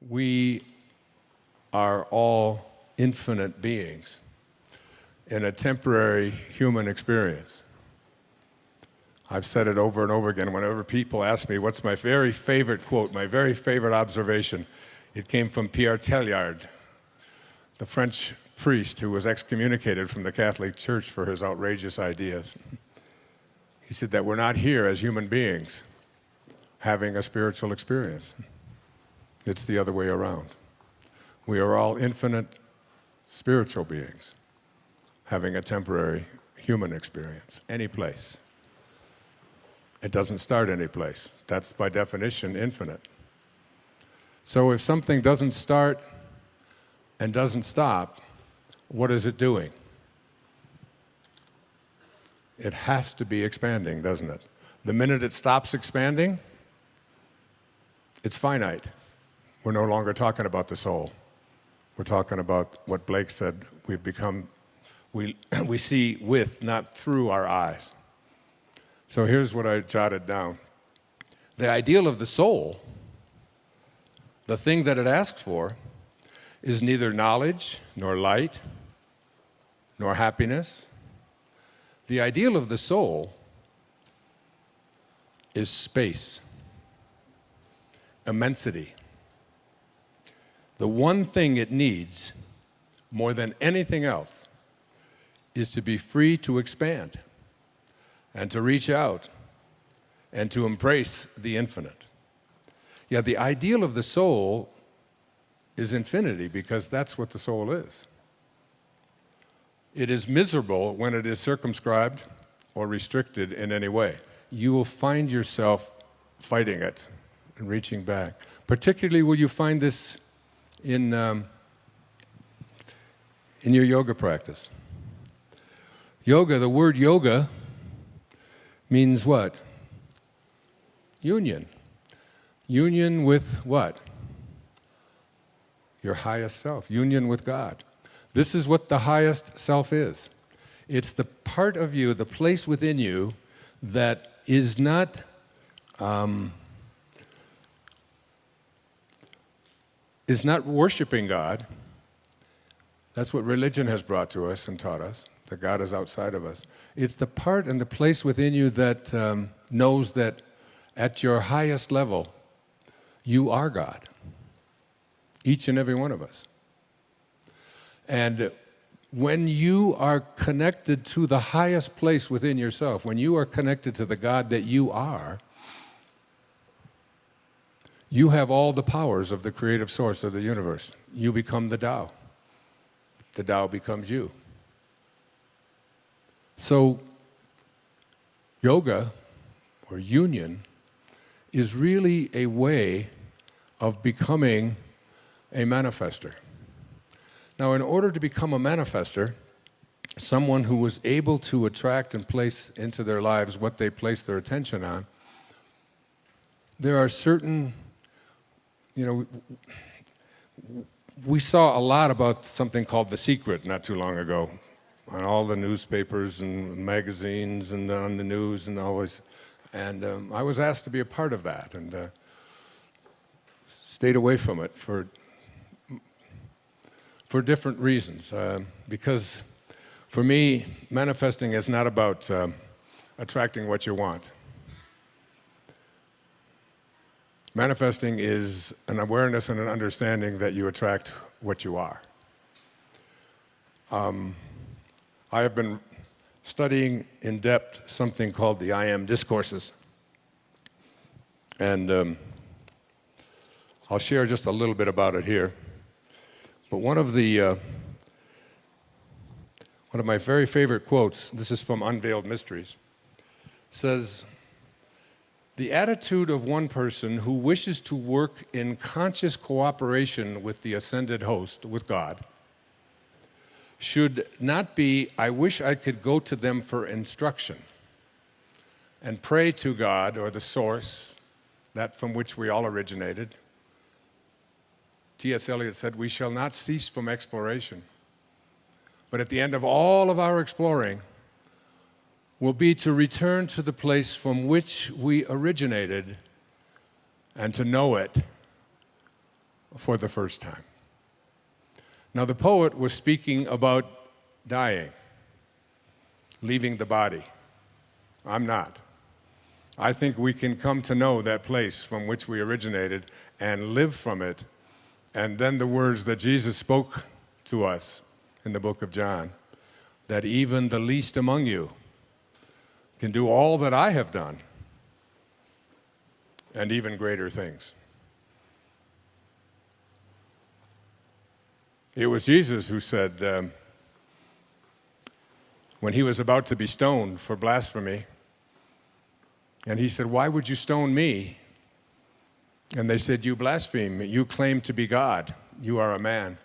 We are all infinite beings in a temporary human experience. I've said it over and over again. Whenever people ask me what's my very favorite quote, my very favorite observation, it came from Pierre Teilhard, the French priest who was excommunicated from the Catholic Church for his outrageous ideas. He said that we're not here as human beings having a spiritual experience. It's the other way around. We are all infinite spiritual beings having a temporary human experience, any place. It doesn't start any place. That's by definition infinite. So if something doesn't start and doesn't stop, what is it doing? It has to be expanding, doesn't it? The minute it stops expanding, it's finite. We're no longer talking about the soul. We're talking about what Blake said, we've become, we see with, not through our eyes. So here's what I jotted down. The ideal of the soul, the thing that it asks for, is neither knowledge, nor light, nor happiness. The ideal of the soul is space, immensity. The one thing it needs, more than anything else, is to be free to expand and to reach out and to embrace the infinite. Yeah, the ideal of the soul is infinity because that's what the soul is. It is miserable when it is circumscribed or restricted in any way. You will find yourself fighting it and reaching back. Particularly will you find this in your yoga practice. Yoga, the word yoga means what? Union. Union with what? Your highest self. Union with God. This is what the highest self is. It's the part of you, the place within you that is not worshiping God. That's what religion has brought to us and taught us, that God is outside of us. It's the part and the place within you that knows that at your highest level, you are God, each and every one of us. And when you are connected to the highest place within yourself, when you are connected to the God that you are, you have all the powers of the creative source of the universe. You become the Tao. The Tao becomes you. So, yoga, or union, is really a way of becoming a manifester. Now, in order to become a manifester, someone who was able to attract and place into their lives what they place their attention on, there are certain, we saw a lot about something called The Secret not too long ago on all the newspapers and magazines and on the news and always. And I was asked to be a part of that and stayed away from it for different reasons. Because for me, manifesting is not about attracting what you want. Manifesting is an awareness and an understanding that you attract what you are. I have been studying in depth something called the I Am discourses. And I'll share just a little bit about it here. But one of my very favorite quotes, this is from Unveiled Mysteries, says, "The attitude of one person who wishes to work in conscious cooperation with the ascended host, with God, should not be, I wish I could go to them for instruction and pray to God or the source, that from which we all originated." T.S. Eliot said, "We shall not cease from exploration. But at the end of all of our exploring will be to return to the place from which we originated and to know it for the first time. Now, the poet was speaking about dying, leaving the body. I'm not. I think we can come to know that place from which we originated and live from it. And then the words that Jesus spoke to us in the book of John, that even the least among you can do all that I have done and even greater things. It was Jesus who said, when he was about to be stoned for blasphemy, and he said, "Why would you stone me?" And they said, "You blaspheme. You claim to be God. You are a man."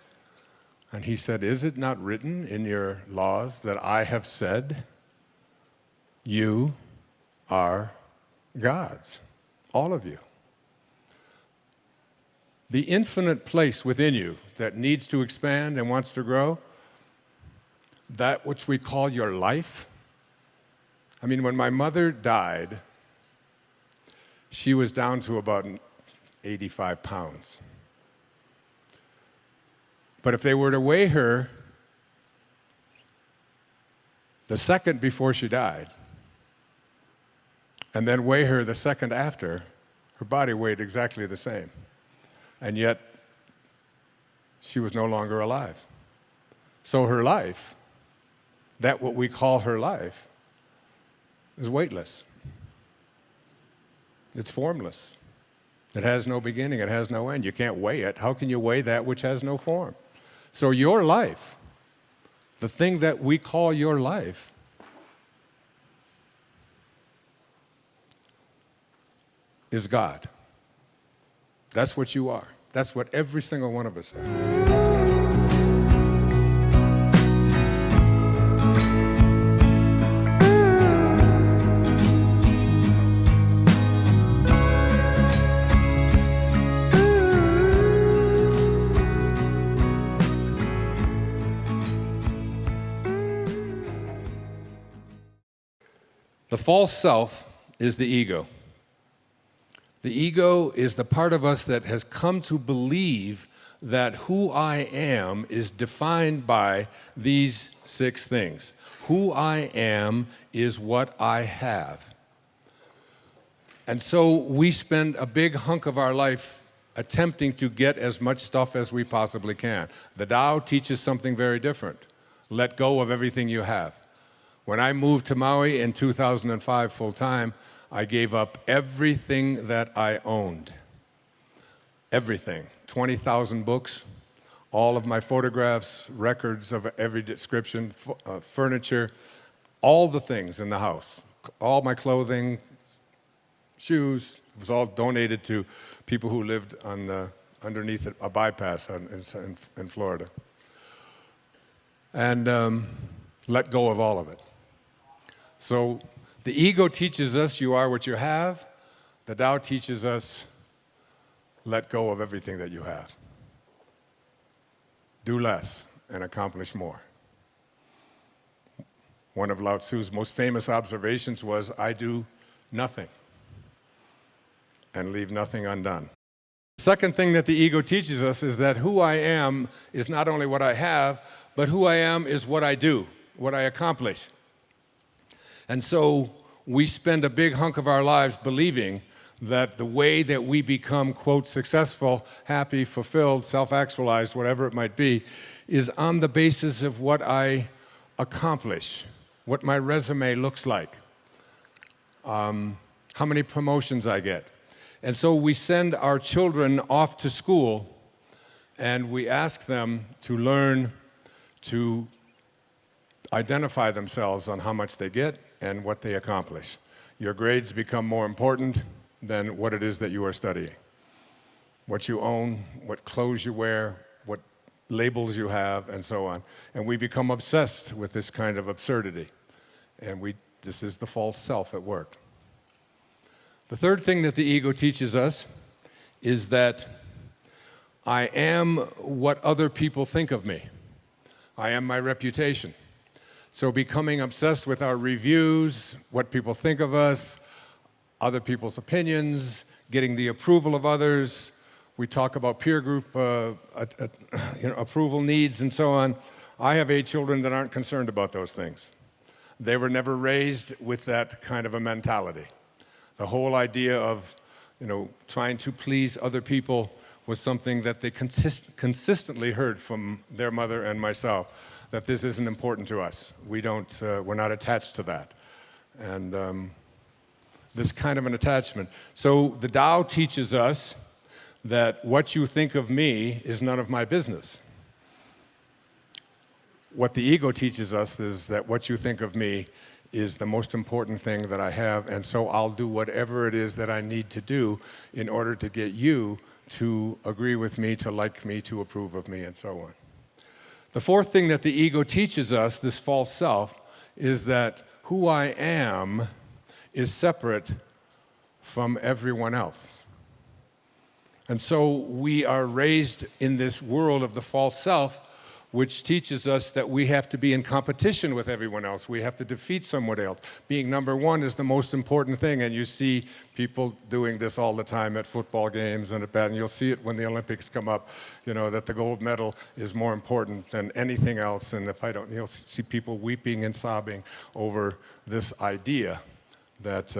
And he said, "Is it not written in your laws that I have said, you are gods, all of you?" The infinite place within you that needs to expand and wants to grow, that which we call your life. I mean, when my mother died, she was down to about 85 pounds. But if they were to weigh her the second before she died, and then weigh her the second after, her body weighed exactly the same. And yet, she was no longer alive. So her life, that what we call her life, is weightless. It's formless. It has no beginning, it has no end. You can't weigh it. How can you weigh that which has no form? So your life, the thing that we call your life, is God. That's what you are. That's what every single one of us is. The false self is the ego. The ego is the part of us that has come to believe that who I am is defined by these 6 things. Who I am is what I have. And so we spend a big hunk of our life attempting to get as much stuff as we possibly can. The Tao teaches something very different. Let go of everything you have. When I moved to Maui in 2005 full-time, I gave up everything that I owned. Everything. 20,000 books, all of my photographs, records of every description, furniture, all the things in the house. All my clothing, shoes, it was all donated to people who lived on underneath a bypass in Florida. And let go of all of it. So the ego teaches us you are what you have. The Tao teaches us let go of everything that you have. Do less and accomplish more. One of Lao Tzu's most famous observations was, I do nothing and leave nothing undone. The second thing that the ego teaches us is that who I am is not only what I have, but who I am is what I do, what I accomplish. And so we spend a big hunk of our lives believing that the way that we become, quote, successful, happy, fulfilled, self-actualized, whatever it might be, is on the basis of what I accomplish, what my resume looks like, how many promotions I get. And so we send our children off to school and we ask them to learn to identify themselves on how much they get and what they accomplish. Your grades become more important than what it is that you are studying. What you own, what clothes you wear, what labels you have, and so on. And we become obsessed with this kind of absurdity. And this is the false self at work. The third thing that the ego teaches us is that I am what other people think of me. I am my reputation. So becoming obsessed with our reviews, what people think of us, other people's opinions, getting the approval of others, We talk about peer group approval needs and so on. I have 8 children that aren't concerned about those things. They were never raised with that kind of a mentality. The whole idea of trying to please other people was something that they consistently heard from their mother and myself, that this isn't important to us. We're not attached to that. And this kind of an attachment. So the Tao teaches us that what you think of me is none of my business. What the ego teaches us is that what you think of me is the most important thing that I have, and so I'll do whatever it is that I need to do in order to get you to agree with me, to like me, to approve of me, and so on. The fourth thing that the ego teaches us, this false self, is that who I am is separate from everyone else. And so we are raised in this world of the false self, which teaches us that we have to be in competition with everyone else. We have to defeat someone else. Being number one is the most important thing, and you see people doing this all the time at football games and and you'll see it when the Olympics come up, that the gold medal is more important than anything else, and you'll see people weeping and sobbing over this idea that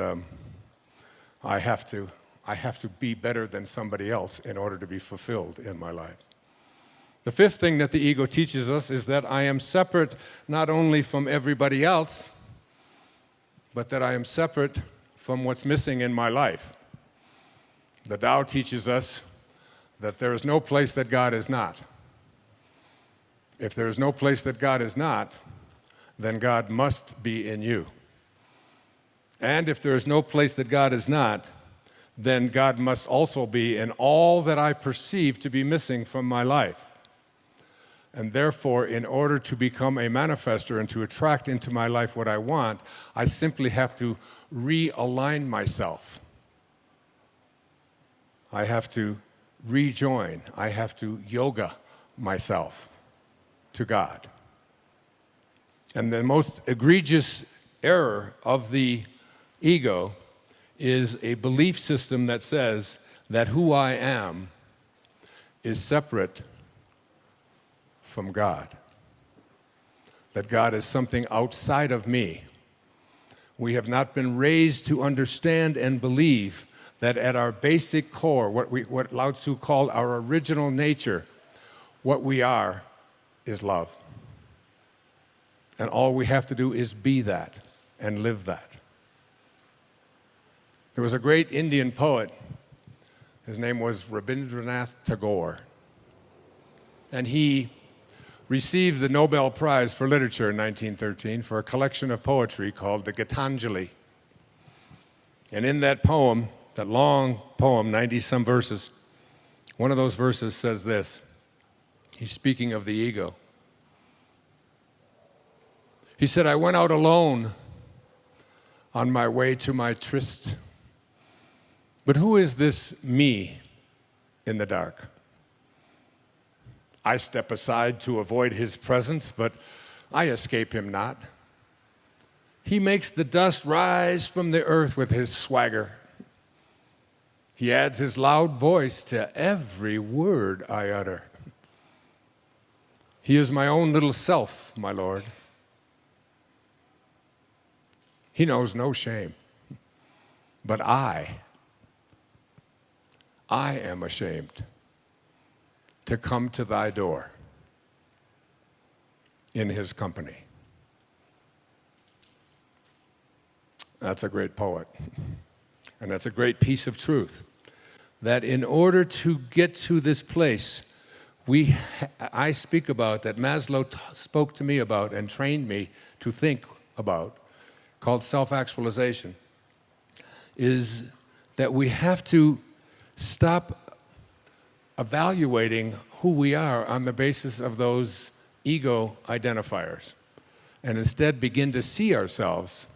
I have to be better than somebody else in order to be fulfilled in my life. The fifth thing that the ego teaches us is that I am separate not only from everybody else, but that I am separate from what's missing in my life. The Tao teaches us that there is no place that God is not. If there is no place that God is not, then God must be in you. And if there is no place that God is not, then God must also be in all that I perceive to be missing from my life. And therefore, in order to become a manifester and to attract into my life what I want, I simply have to realign myself. I have to rejoin. I have to yoga myself to God. And the most egregious error of the ego is a belief system that says that who I am is separate from God, that God is something outside of me. We have not been raised to understand and believe that at our basic core, what Lao Tzu called our original nature, what we are is love. And all we have to do is be that and live that. There was a great Indian poet. His name was Rabindranath Tagore. And he received the Nobel Prize for Literature in 1913 for a collection of poetry called the Gitanjali. And in that poem, that long poem, 90-some verses, one of those verses says this. He's speaking of the ego. He said, I went out alone on my way to my tryst. But who is this me in the dark? I step aside to avoid his presence, but I escape him not. He makes the dust rise from the earth with his swagger. He adds his loud voice to every word I utter. He is my own little self, my Lord. He knows no shame, but I am ashamed to come to thy door in his company. That's a great poet. And that's a great piece of truth. That in order to get to this place, I speak about, that Maslow spoke to me about and trained me to think about, called self-actualization, is that we have to stop evaluating who we are on the basis of those ego identifiers, and instead begin to see ourselves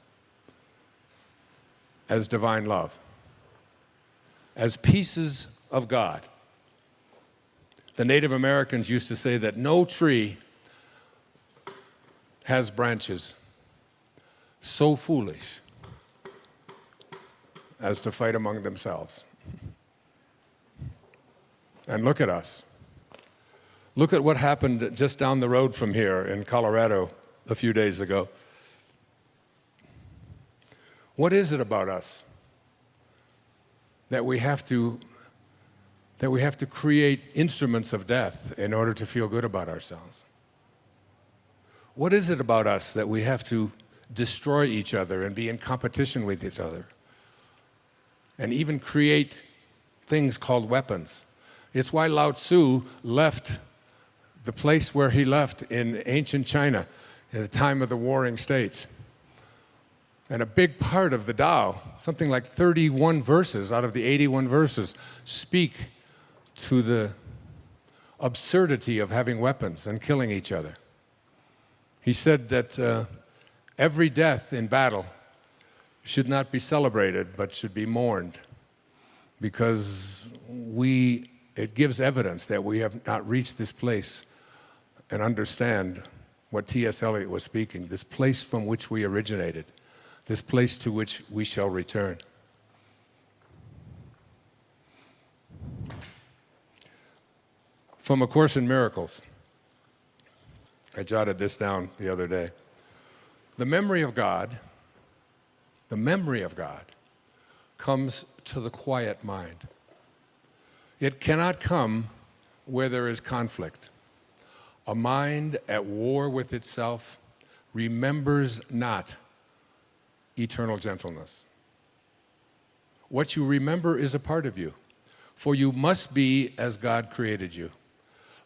as divine love, as pieces of God. The Native Americans used to say that no tree has branches so foolish as to fight among themselves. And look at us. Look at what happened just down the road from here in Colorado a few days ago. What is it about us that we have to create instruments of death in order to feel good about ourselves? What is it about us that we have to destroy each other and be in competition with each other and even create things called weapons? It's why Lao Tzu left the place where he left in ancient China at the time of the Warring States. And a big part of the Tao, something like 31 verses out of the 81 verses, speak to the absurdity of having weapons and killing each other. He said that every death in battle should not be celebrated, but should be mourned, because it gives evidence that we have not reached this place and understand what T.S. Eliot was speaking, this place from which we originated, this place to which we shall return. From A Course in Miracles, I jotted this down the other day. The memory of God comes to the quiet mind. It cannot come where there is conflict. A mind at war with itself remembers not eternal gentleness. What you remember is a part of you, for you must be as God created you.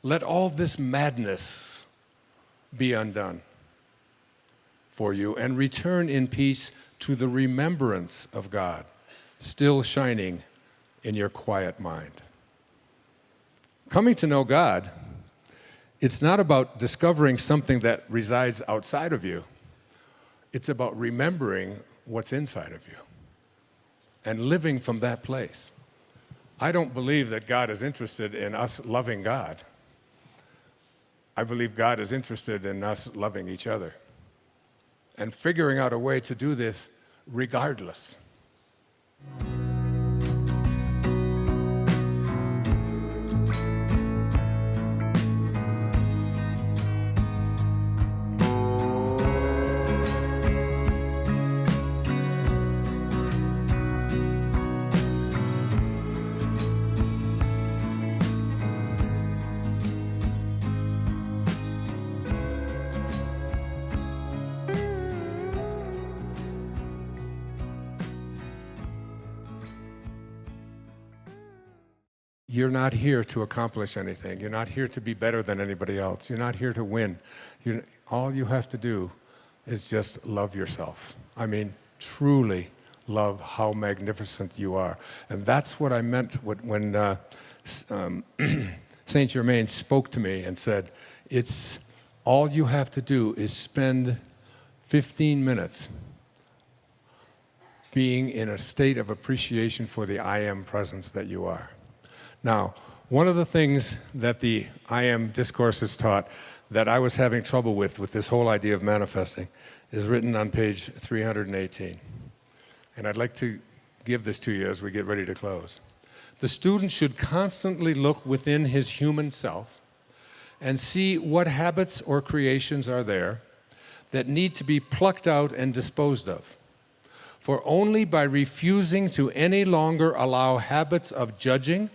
Let all this madness be undone for you, and return in peace to the remembrance of God, still shining in your quiet mind. Coming to know God, it's not about discovering something that resides outside of you. It's about remembering what's inside of you and living from that place. I don't believe that God is interested in us loving God. I believe God is interested in us loving each other and figuring out a way to do this regardless. You're not here to accomplish anything. You're not here to be better than anybody else. You're not here to win. All you have to do is just love yourself. I mean, truly love how magnificent you are. And that's what I meant when Saint Germain spoke to me and said, it's all you have to do is spend 15 minutes being in a state of appreciation for the I am presence that you are. Now, one of the things that the I Am discourses taught that I was having trouble with this whole idea of manifesting is written on page 318. And I'd like to give this to you as we get ready to close. The student should constantly look within his human self and see what habits or creations are there that need to be plucked out and disposed of. For only by refusing to any longer allow habits of judging,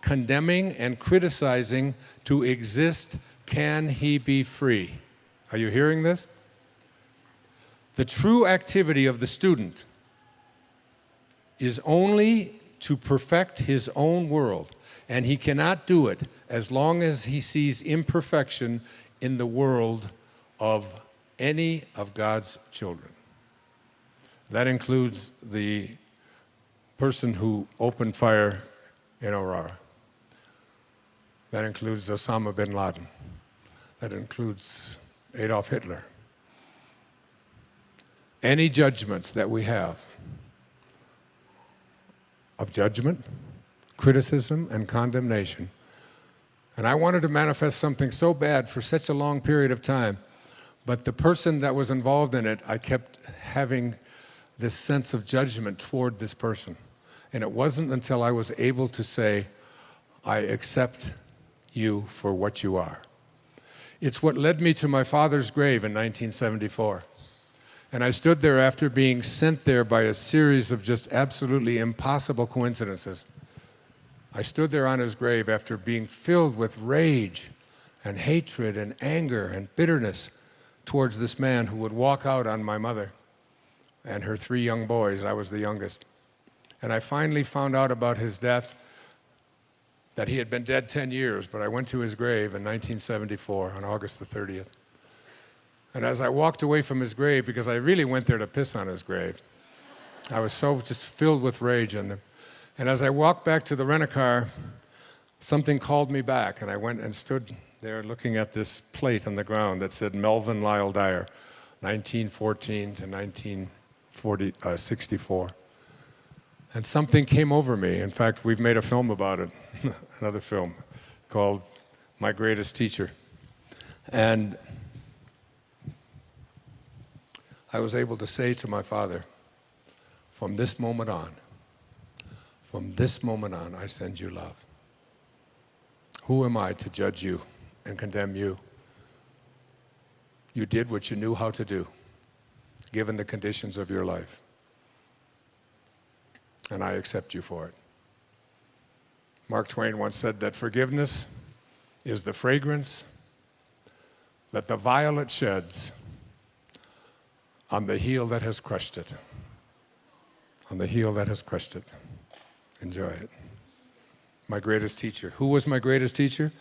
condemning, and criticizing to exist can he be free. Are you hearing this? The true activity of the student is only to perfect his own world, and he cannot do it as long as he sees imperfection in the world of any of God's children. That includes the person who opened fire in Aurora. That includes Osama bin Laden. That includes Adolf Hitler. Any judgments that we have of judgment, criticism, and condemnation. And I wanted to manifest something so bad for such a long period of time, but the person that was involved in it, I kept having this sense of judgment toward this person. And it wasn't until I was able to say, I accept you for what you are. It's what led me to my father's grave in 1974. And I stood there after being sent there by a series of just absolutely impossible coincidences. I stood there on his grave after being filled with rage and hatred and anger and bitterness towards this man who would walk out on my mother and her 3 young boys. I was the youngest. And I finally found out about his death, that he had been dead 10 years, but I went to his grave in 1974 on August the 30th. And as I walked away from his grave, because I really went there to piss on his grave, I was so just filled with rage in him. And as I walked back to the rent-a-car, something called me back, and I went and stood there looking at this plate on the ground that said Melvin Lyle Dyer, 1914 to 1964. And something came over me. In fact, we've made a film about it, another film called My Greatest Teacher. And I was able to say to my father, from this moment on, I send you love. Who am I to judge you and condemn you? You did what you knew how to do, given the conditions of your life. And I accept you for it. Mark Twain once said that forgiveness is the fragrance that the violet sheds on the heel that has crushed it. On the heel that has crushed it. Enjoy it. My greatest teacher. Who was my greatest teacher?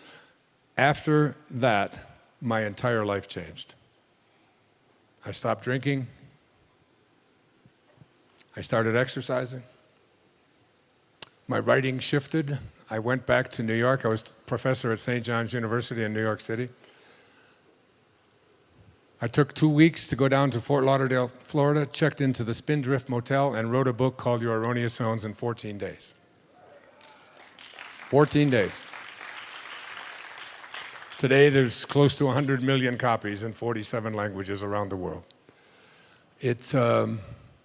After that, my entire life changed. I stopped drinking. I started exercising. My writing shifted. I went back to New York. I was professor at St. John's University in New York City. I took 2 weeks to go down to Fort Lauderdale, Florida, checked into the Spindrift Motel, and wrote a book called Your Erroneous Zones in 14 days. 14 days. Today, there's close to 100 million copies in 47 languages around the world. And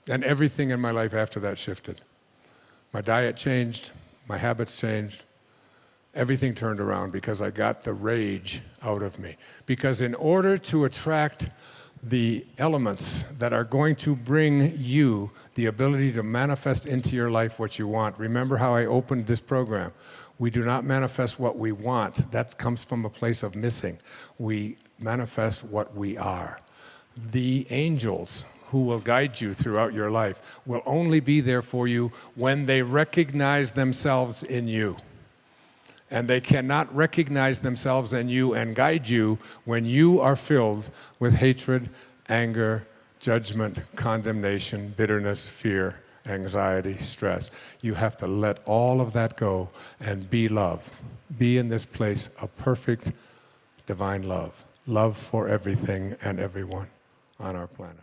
everything in my life after that shifted. My diet changed, my habits changed, everything turned around because I got the rage out of me. Because in order to attract the elements that are going to bring you the ability to manifest into your life what you want, remember how I opened this program. We do not manifest what we want. That comes from a place of missing. We manifest what we are. The angels who will guide you throughout your life will only be there for you when they recognize themselves in you. And they cannot recognize themselves in you and guide you when you are filled with hatred, anger, judgment, condemnation, bitterness, fear, anxiety, stress. You have to let all of that go and be love. Be in this place of perfect divine love. Love for everything and everyone on our planet.